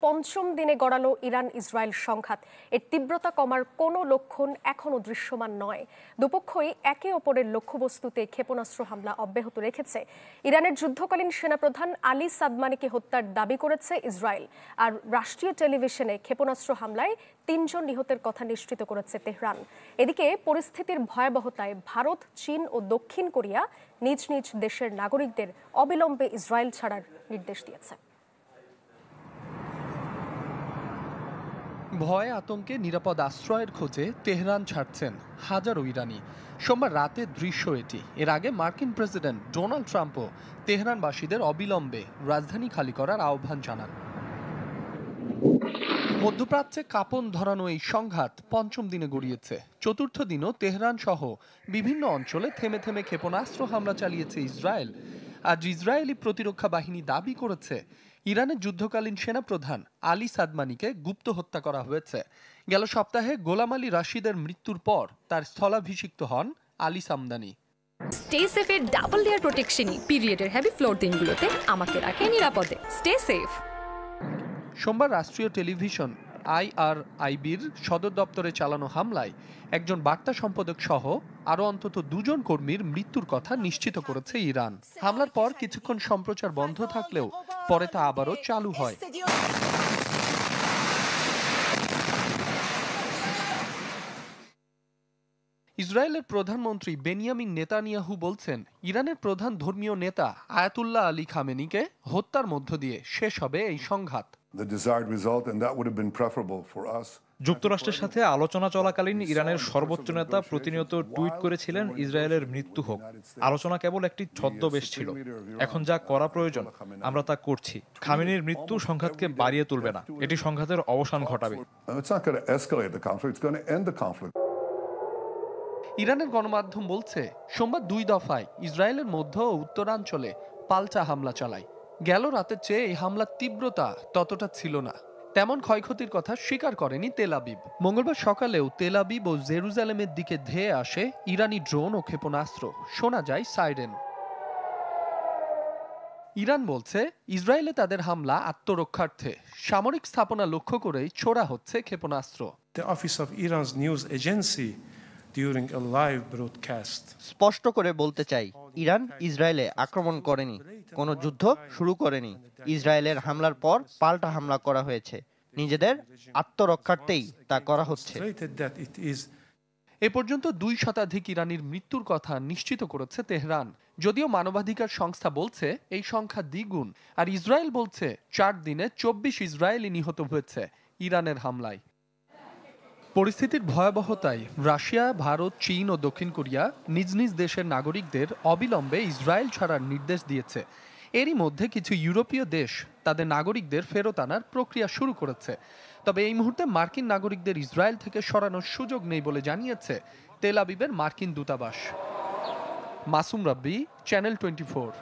পঞ্চম দিনে গড়ালো Iran Israel সংঘাত। এর তীব্রতা কমার কোনো লক্ষণ এখনো দৃশ্যমান নয়। দুপক্ষই একে অপরের লক্ষ্যবস্তুতে ক্ষেপণাস্ত্র হামলা অব্যাহত রেখেছে। ইরানের যুদ্ধকালীন সেনাপ্রধান আলী সাদমানিকে হত্যার দাবি করেছে ইসরায়েল, আর রাষ্ট্রীয় টেলিভিশনে ক্ষেপণাস্ত্র হামলায় ৩ জন নিহতের কথা নিশ্চিত করেছে তেহরান। এদিকে পরিস্থিতির ভয়াবহতায় ভারত, চীন ও দক্ষিণ কোরিয়া নিজ নিজ দেশের নাগরিকদের অবিলম্বে ইসরায়েল ছাড়ার নির্দেশ দিয়েছে। ভয় আতঙ্কে নিরাপদ আশ্রয়ের খোঁজে তেহরান ছাড়ছেন হাজারো ইরানি। সোমবার রাতের দৃশ্য এটি। এর আগে মার্কিন প্রেসিডেন্ট ডোনাল্ড ট্রাম্পও তেহরানবাসীদের অবিলম্বে রাজধানী খালি করার আহ্বান জানান। মধ্যপ্রাচ্যে কাঁপন ধরানো এই সংঘাত পঞ্চম দিনে গড়িয়েছে। চতুর্থ দিনও তেহরান সহ বিভিন্ন অঞ্চলে থেমে থেমে ক্ষেপণাস্ত্র হামলা চালিয়েছে ইসরায়েল। আজ ইসরায়েলি প্রতিরক্ষা বাহিনী দাবি করেছে ইরানের যুদ্ধকালীন সেনাপ্রধান আলী সাদমানিকে গুপ্ত হত্যা করা হয়েছে। গেল সপ্তাহে গোলাম আলী রাশিদের মৃত্যুর পর তার স্থলাভিষিক্ত হন আলী সামদানি। স্টে সেফের ডাবল লেয়ার প্রোটেকশনই পিরিয়ডের হেভি ফ্লোর দিনগুলোতে আমাকে রাখে নিরাপদে। Stay safe. সোমবার রাষ্ট্রীয় টেলিভিশন IRIBর সদর দপ্তরে চালানো হামলায় একজন বার্তা সম্পাদক সহ আরও অন্তত 2 জন কর্মীর মৃত্যুর কথা নিশ্চিত করেছে ইরান। হামলার পর কিছুক্ষণ সম্প্রচার বন্ধ থাকলেও পরে তা আবারও চালু হয়। ইসরায়েলের প্রধানমন্ত্রী বেনিয়ামিন নেতানিয়াহু বলছেন, ইরানের প্রধান ধর্মীয় নেতা আয়াতুল্লাহ আলী খামেনিকে হত্যার মধ্য দিয়ে শেষ হবে এই সংঘাত। যুক্তরাষ্ট্রের সাথে আলোচনা চলাকালীন ইরানের সর্বোচ্চ নেতা প্রতিনিয়ত টুইট করেছিলেন ইসরায়েলের মৃত্যু হোক। আলোচনা কেবল একটি ছদ্মবেশ ছিল। এখন যা করা প্রয়োজন আমরা তা করছি। খামেনির মৃত্যু সংঘাতকে বাড়িয়ে তুলবে না, এটি সংঘাতের অবসান ঘটাবে। ইরানের গণমাধ্যম বলছে, সোমবার 2 দফায় ইসরায়েলের মধ্য ও উত্তরাঞ্চলে পাল্টা হামলা চালায়। গেল রাতের চেয়ে এই হামলার তীব্রতা ততটা ছিল না। তেমন ক্ষয়ক্ষতির কথা স্বীকার করেনি তেল আবিব। মঙ্গলবার সকালেও তেল আবিব ও জেরুজালেমের দিকে ধেয়ে আসে ইরানি ড্রোন ও ক্ষেপণাস্ত্র। শোনা যায় সাইরেন। ইরান বলছে, ইসরায়েলে তাদের হামলা আত্মরক্ষার্থে। সামরিক স্থাপনা লক্ষ্য করেই ছোড়া হচ্ছে ক্ষেপণাস্ত্র। স্পষ্ট করে বলতে চাই, ইরান ইসরায়েলে আক্রমণ করেনি, কোনো যুদ্ধ শুরু করেনি। ইসরায়েলের হামলার পর পাল্টা হামলা করা হয়েছে। নিজেদের আত্মরক্ষার্থেই তা করা হচ্ছে। এ পর্যন্ত 2 শতাধিক ইরানির মৃত্যুর কথা নিশ্চিত করেছে তেহরান। যদিও মানবাধিকার সংস্থা বলছে এই সংখ্যা দ্বিগুণ। আর ইসরায়েল বলছে 4 দিনে 24 ইসরায়েলি নিহত হয়েছে ইরানের হামলায়। পরিস্থিতির ভয়াবহতায় রাশিয়া, ভারত, চীন ও দক্ষিণ কোরিয়া নিজ নিজ দেশের নাগরিকদের অবিলম্বে ইসরায়েল ছাড়ার নির্দেশ দিয়েছে। এরই মধ্যে কিছু ইউরোপীয় দেশ তাদের নাগরিকদের ফেরত আনার প্রক্রিয়া শুরু করেছে। তবে এই মুহূর্তে মার্কিন নাগরিকদের ইসরায়েল থেকে সরানোর সুযোগ নেই বলে জানিয়েছে তেল আবিবের মার্কিন দূতাবাস। মাসুম রাব্বি, চ্যানেল 24।